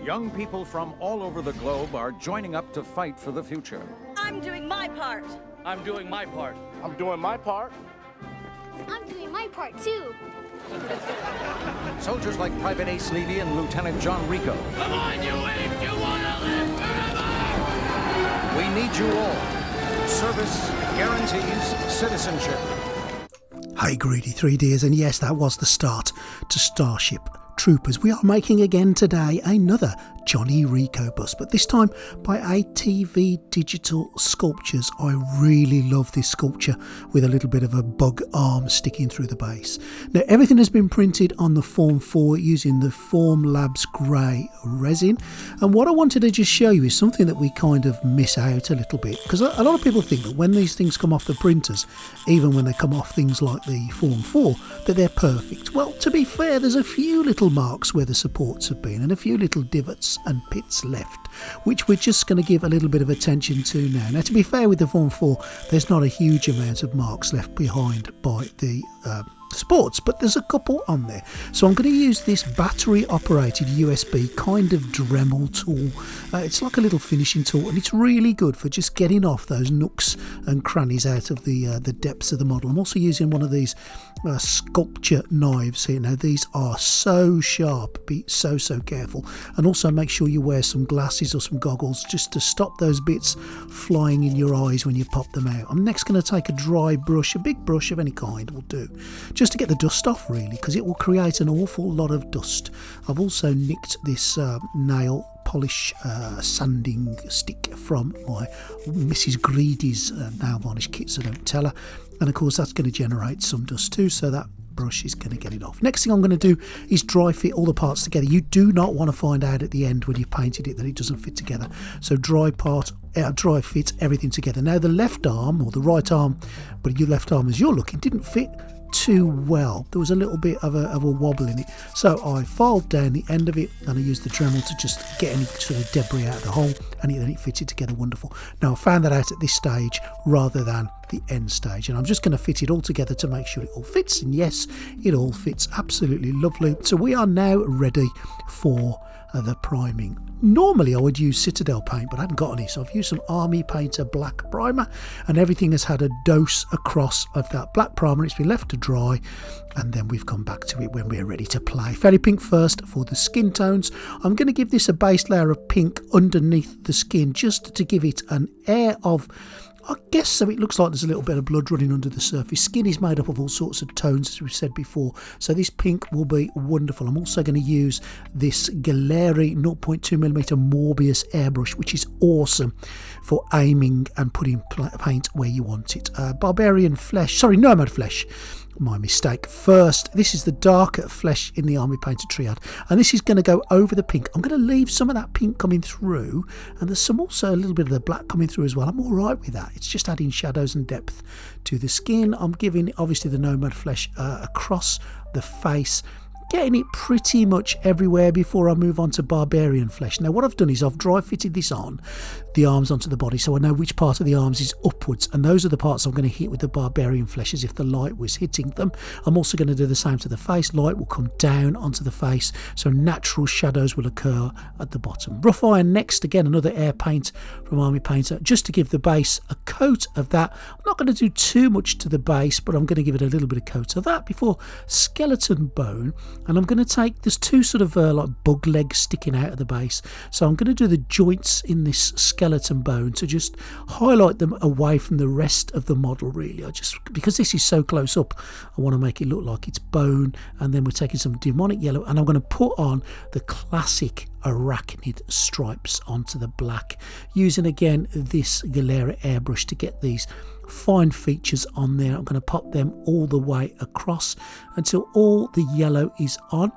Young people from all over the globe are joining up to fight for the future. I'm doing my part. I'm doing my part. I'm doing my part. I'm doing my part, too. Soldiers like Private Ace Levy and Lieutenant John Rico. Come on, you apes! You want to live forever! We need you all. Service guarantees citizenship. Hey, greedy 3Ds, and yes, that was the start to Starship Troopers. We are making again today another Johnny Rico Bust, but this time by ATV Digital Sculptures. I really love this sculpture with a little bit of a bug arm sticking through the base. Now everything has been printed on the Form 4 using the Form Labs grey resin, and what I wanted to just show you is something that we kind of miss out a little bit, because a lot of people think that when these things come off the printers, even when they come off things like the Form 4, that they're perfect. Well, to be fair, there's a few little marks where the supports have been and a few little divots and pits left, which we're just going to give a little bit of attention to now. Now, to be fair with the Form 4, there's not a huge amount of marks left behind by the sports, but there's a couple on there. So I'm going to use this battery operated USB kind of Dremel tool. It's like a little finishing tool, and it's really good for just getting off those nooks and crannies out of the depths of the model. I'm also using one of these sculpture knives here. Now these are so sharp, be so careful, and also make sure you wear some glasses or some goggles just to stop those bits flying in your eyes when you pop them out. I'm next going to take a dry brush, a big brush of any kind will do, just to get the dust off really, because it will create an awful lot of dust. I've also nicked this nail polish sanding stick from my Mrs. Greedy's nail varnish kit, so don't tell her, and of course that's going to generate some dust too, so that brush is going to get it off. Next thing I'm going to do is dry fit all the parts together. You do not want to find out at the end when you've painted it that it doesn't fit together, so dry fit everything together. Now the left arm, or the right arm, but your left arm as you're looking, didn't fit too well. There was a little bit of a wobble in it, so I filed down the end of it and I used the Dremel to just get any sort of debris out of the hole, and then it fitted together wonderful. Now I found that out at this stage rather than the end stage, and I'm just going to fit it all together to make sure it all fits, and yes, it all fits absolutely lovely. So we are now ready for the priming. Normally I would use Citadel paint, but I haven't got any, so I've used some Army Painter black primer, and everything has had a dose across of that black primer. It's been left to dry, and then we've come back to it when we're ready to play. Fairy pink first for the skin tones. I'm going to give this a base layer of pink underneath the skin, just to give it an air of, I guess, so it looks like there's a little bit of blood running under the surface. Skin is made up of all sorts of tones, as we've said before, so this pink will be wonderful. I'm also going to use this Galeri 0.2mm Morbius airbrush, which is awesome for aiming and putting paint where you want it. Nomad Flesh. My mistake. First, this is the darker flesh in the Army Painter Triad, and this is going to go over the pink. I'm going to leave some of that pink coming through, and there's also a little bit of the black coming through as well. I'm all right with that. It's just adding shadows and depth to the skin. I'm giving obviously the Nomad Flesh across the face, getting it pretty much everywhere before I move on to Barbarian Flesh. Now what I've done is I've dry fitted this on, the arms onto the body, so I know which part of the arms is upwards, and those are the parts I'm going to hit with the Barbarian Flesh as if the light was hitting them. I'm also going to do the same to the face. Light will come down onto the face, so natural shadows will occur at the bottom. Rough Iron next, again another air paint from Army Painter, just to give the base a coat of that. I'm not going to do too much to the base, but I'm going to give it a little bit of coat of that before Skeleton Bone. And I'm going to take, there's two sort of like bug legs sticking out of the base, so I'm going to do the joints in this skeleton bone to just highlight them away from the rest of the model really. Because this is so close up, I want to make it look like it's bone, and then we're taking some demonic yellow and I'm going to put on the classic arachnid stripes onto the black, using again this Galera airbrush to get these fine features on there. I'm going to pop them all the way across until all the yellow is on.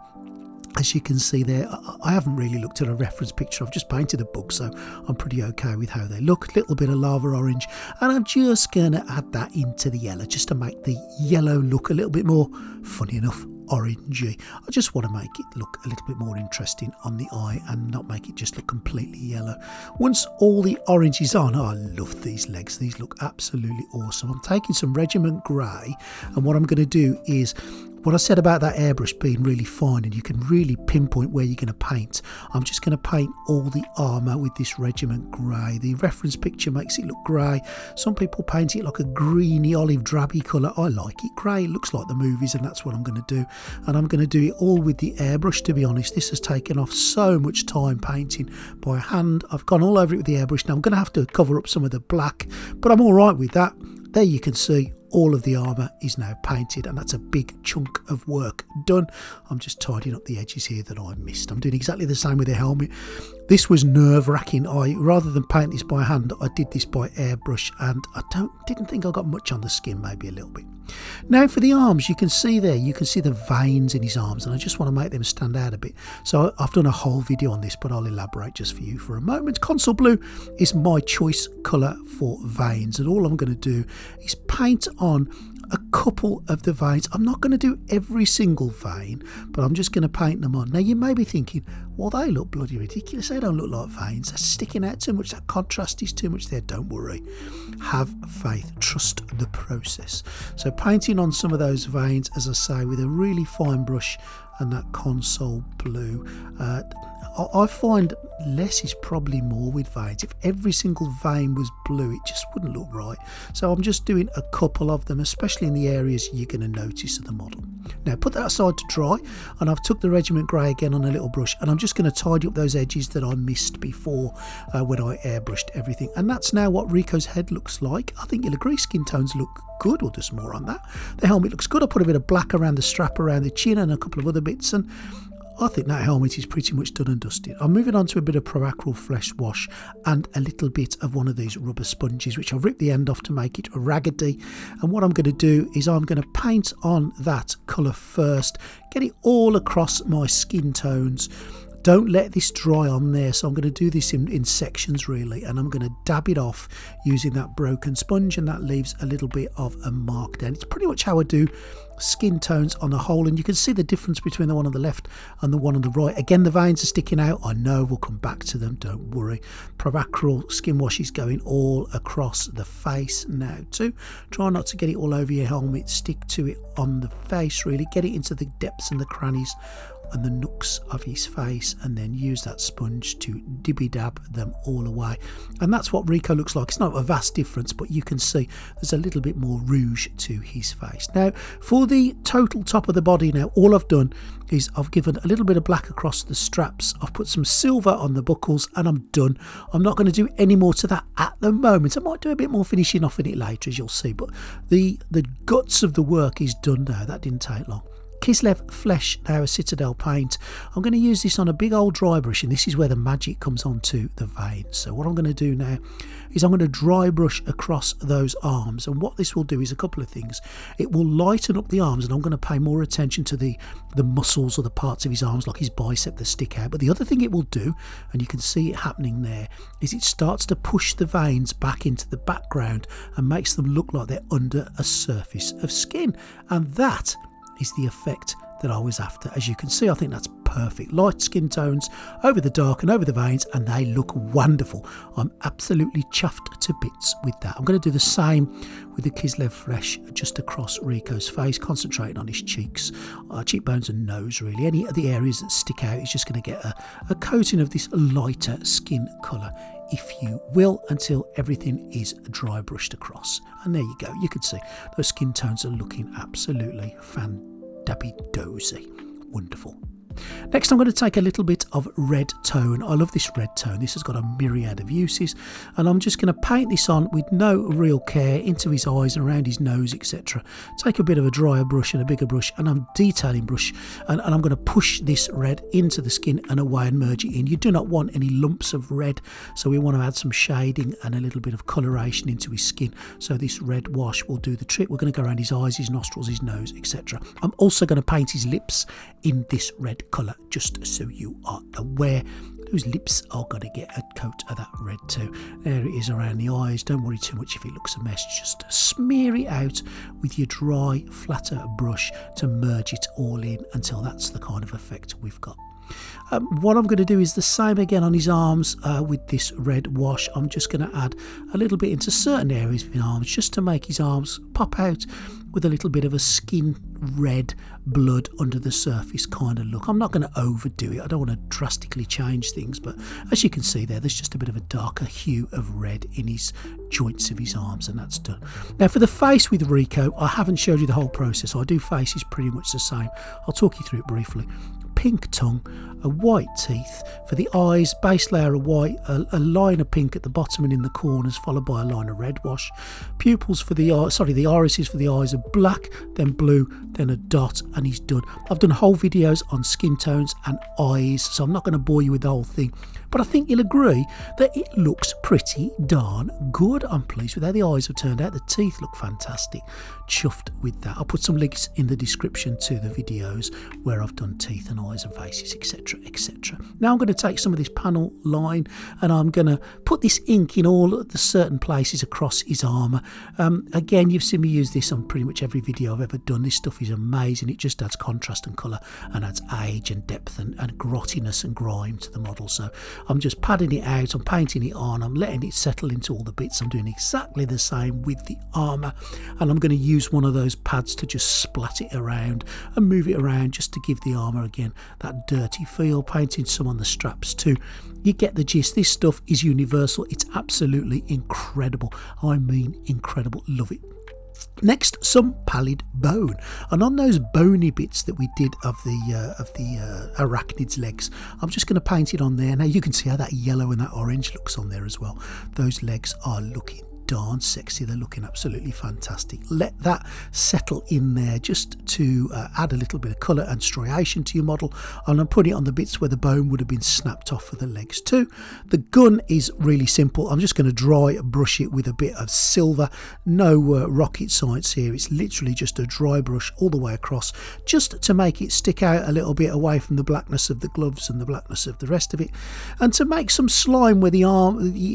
As you can see there, I haven't really looked at a reference picture, I've just painted a bug, so I'm pretty okay with how they look. A little bit of lava orange, and I'm just going to add that into the yellow just to make the yellow look a little bit more, funny enough, orangey. I just want to make it look a little bit more interesting on the eye and not make it just look completely yellow. Once all the orange is on, I love these legs, these look absolutely awesome. I'm taking some Regiment Grey, and what I'm going to do is What I said about that airbrush being really fine and you can really pinpoint where you're going to paint, I'm just going to paint all the armour with this regiment grey. The reference picture makes it look grey. Some people paint it like a greeny olive drabby colour. I like it grey. It looks like the movies, and that's what I'm going to do. And I'm going to do it all with the airbrush, to be honest. This has taken off so much time painting by hand. I've gone all over it with the airbrush. Now I'm going to have to cover up some of the black, but I'm all right with that. There you can see all of the armour is now painted, and that's a big chunk of work done. I'm just tidying up the edges here that I missed. I'm doing exactly the same with the helmet. This was nerve-wracking. Rather than paint this by hand, I did this by airbrush, and I didn't think I got much on the skin, maybe a little bit. Now for the arms, you can see the veins in his arms, and I just want to make them stand out a bit. So I've done a whole video on this, but I'll elaborate just for you for a moment. Console blue is my choice colour for veins, and all I'm going to do is paint on a couple of the veins. I'm not going to do every single vein, but I'm just going to paint them on. Now you may be thinking, well, they look bloody ridiculous. They don't look like veins. They're sticking out too much. That contrast is too much there. Don't worry. Have faith. Trust the process. So painting on some of those veins, as I say, with a really fine brush and that console blue. I find less is probably more with veins. If every single vein was blue, it just wouldn't look right. So I'm just doing a couple of them, especially in the areas you're going to notice of the model. Now put that aside to dry, and I've took the regiment grey again on a little brush, and I'm just going to tidy up those edges that I missed before when I airbrushed everything. And that's now what Rico's head looks like. I think you'll agree skin tones look good. We'll do some more on that. The helmet looks good. I put a bit of black around the strap, around the chin, and a couple of other bits, and I think that helmet is pretty much done and dusted. I'm moving on to a bit of Proacryl Flesh Wash and a little bit of one of these rubber sponges, which I've ripped the end off to make it raggedy. And what I'm going to do is I'm going to paint on that colour first, get it all across my skin tones. Don't let this dry on there, so I'm going to do this in sections really, and I'm going to dab it off using that broken sponge, and that leaves a little bit of a mark down. It's pretty much how I do skin tones on the whole, and you can see the difference between the one on the left and the one on the right. Again, the veins are sticking out. I know, we'll come back to them, don't worry. Proacryl skin wash is going all across the face now too. Try not to get it all over your helmet, stick to it on the face really, get it into the depths and the crannies and the nooks of his face, and then use that sponge to dibby dab them all away. And that's what Rico looks like. It's not a vast difference, but you can see there's a little bit more rouge to his face. Now for the total top of the body, now all I've done is I've given a little bit of black across the straps, I've put some silver on the buckles, and I'm done. I'm not going to do any more to that at the moment. I might do a bit more finishing off in it later, as you'll see, but the guts of the work is done now. That didn't take long. Kislev Flesh, now a Citadel paint. I'm going to use this on a big old dry brush, and this is where the magic comes onto the veins. So what I'm going to do now is I'm going to dry brush across those arms, and what this will do is a couple of things. It will lighten up the arms, and I'm going to pay more attention to the muscles or the parts of his arms like his bicep that stick out. But the other thing it will do, and you can see it happening there, is it starts to push the veins back into the background and makes them look like they're under a surface of skin, and that is the effect that I was after. As you can see, I think that's perfect. Light skin tones over the dark and over the veins, and they look wonderful. I'm absolutely chuffed to bits with that. I'm going to do the same with the Kislev Flesh just across Rico's face, concentrating on his cheeks, cheekbones and nose really. Any of the areas that stick out is just going to get a coating of this lighter skin colour, if you will, until everything is dry brushed across. And there you go. You can see those skin tones are looking absolutely fantabby-dozy. Wonderful. Next I'm going to take a little bit of red tone. I love this red tone. This has got a myriad of uses, and I'm just going to paint this on with no real care into his eyes and around his nose, etc. Take a bit of a drier brush and a bigger brush, and I'm detailing brush, and I'm going to push this red into the skin and away and merge it in. You do not want any lumps of red, so we want to add some shading and a little bit of coloration into his skin, so this red wash will do the trick. We're going to go around his eyes, his nostrils, his nose, etc. I'm also going to paint his lips in this red colour, just so you are aware. Those lips are going to get a coat of that red too. There it is around the eyes. Don't worry too much if it looks a mess. Just smear it out with your dry, flatter brush to merge it all in until that's the kind of effect we've got. What I'm going to do is the same again on his arms with this red wash. I'm just going to add a little bit into certain areas of his arms just to make his arms pop out with a little bit of a skin red blood under the surface kind of look. I'm not going to overdo it. I don't want to drastically change things, but as you can see there's just a bit of a darker hue of red in his joints of his arms, and that's done. Now for the face with Rico, I haven't showed you the whole process. I do faces pretty much the same. I'll talk you through it briefly. Pink tongue, a white teeth. For the eyes, base layer of white, a line of pink at the bottom and in the corners, followed by a line of red wash. Pupils for the irises for the eyes are black, then blue, then a dot, and he's done. I've done whole videos on skin tones and eyes, so I'm not going to bore you with the whole thing, but I think you'll agree that it looks pretty darn good. I'm pleased with how the eyes have turned out. The teeth look fantastic. Chuffed with that. I'll put some links in the description to the videos where I've done teeth and eyes and faces, etc, etc. Now I'm going to take some of this panel line and I'm going to put this ink in all the certain places across his armour. Again, you've seen me use this on pretty much every video I've ever done. This stuff is amazing. It just adds contrast and colour and adds age and depth and grottiness and grime to the model. So I'm just padding it out, I'm painting it on, I'm letting it settle into all the bits. I'm doing exactly the same with the armour, and I'm going to use one of those pads to just splat it around and move it around just to give the armour again that dirty feel. Painting some on the straps too. You get the gist. This stuff is universal. It's absolutely incredible. I mean incredible. Love it. Next, some pallid bone, and on those bony bits that we did of the arachnid's legs, I'm just going to paint it on there. Now you can see how that yellow and that orange looks on there as well. Those legs are looking darn sexy. They're looking absolutely fantastic. Let that settle in there just to add a little bit of colour and striation to your model, and I'm putting it on the bits where the bone would have been snapped off for the legs too. The gun is really simple. I'm just going to dry brush it with a bit of silver. No rocket science here. It's literally just a dry brush all the way across, just to make it stick out a little bit away from the blackness of the gloves and the blackness of the rest of it, and to make some slime where the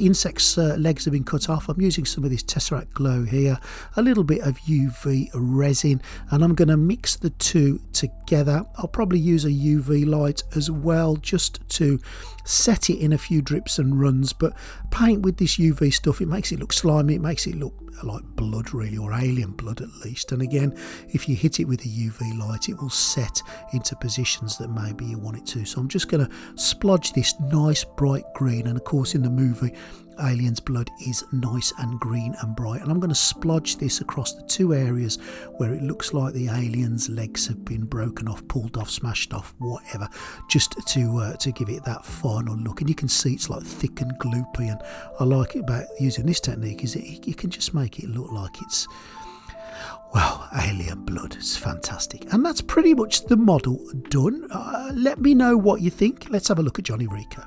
insect's legs have been cut off. I'm using some of this Tesseract Glow here, a little bit of UV resin, and I'm going to mix the two together. I'll probably use a UV light as well just to set it in a few drips and runs, but paint with this UV stuff, it makes it look slimy, it makes it look like blood really, or alien blood at least. And again, if you hit it with a UV light, it will set into positions that maybe you want it to. So I'm just going to splodge this nice bright green, and of course in the movie Alien's blood is nice and green and bright, and I'm going to splodge this across the two areas where it looks like the alien's legs have been broken off, pulled off, smashed off, whatever, just to give it that final look. And you can see it's like thick and gloopy, and I like it about using this technique is that you can just make it look like it's, well, alien blood. It's fantastic. And that's pretty much the model done. Let me know what you think. Let's have a look at Johnny Rico.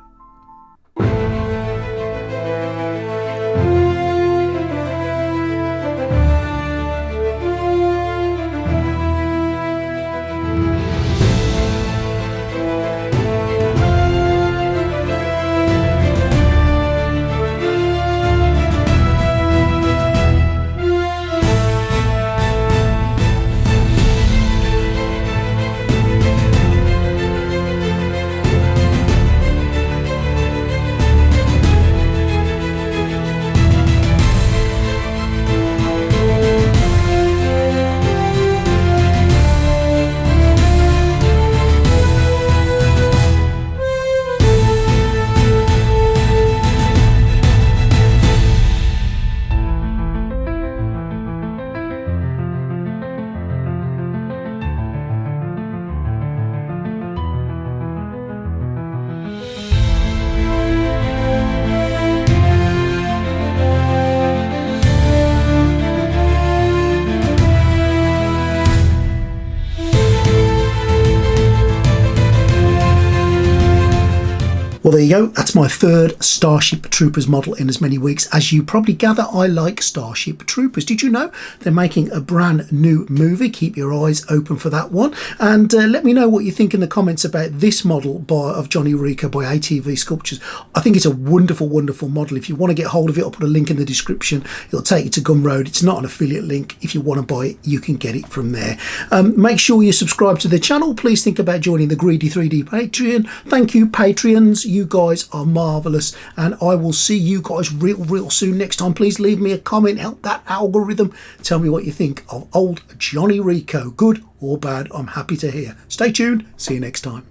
go. That's my third Starship Troopers model in as many weeks. As you probably gather, I like Starship Troopers. Did you know they're making a brand new movie? Keep your eyes open for that one. And let me know what you think in the comments about this model of Johnny Rico by ATV Sculptures. I think it's a wonderful, wonderful model. If you want to get hold of it, I'll put a link in the description. It'll take you to Gumroad. It's not an affiliate link. If you want to buy it, you can get it from there. Make sure you subscribe to the channel. Please think about joining the Greedy 3D Patreon. Thank you, Patreons. You guys are marvellous. And I will see you guys real soon next time. Please leave me a comment. Help that algorithm. Tell me what you think of old Johnny Rico. Good or bad, I'm happy to hear. Stay tuned. See you next time.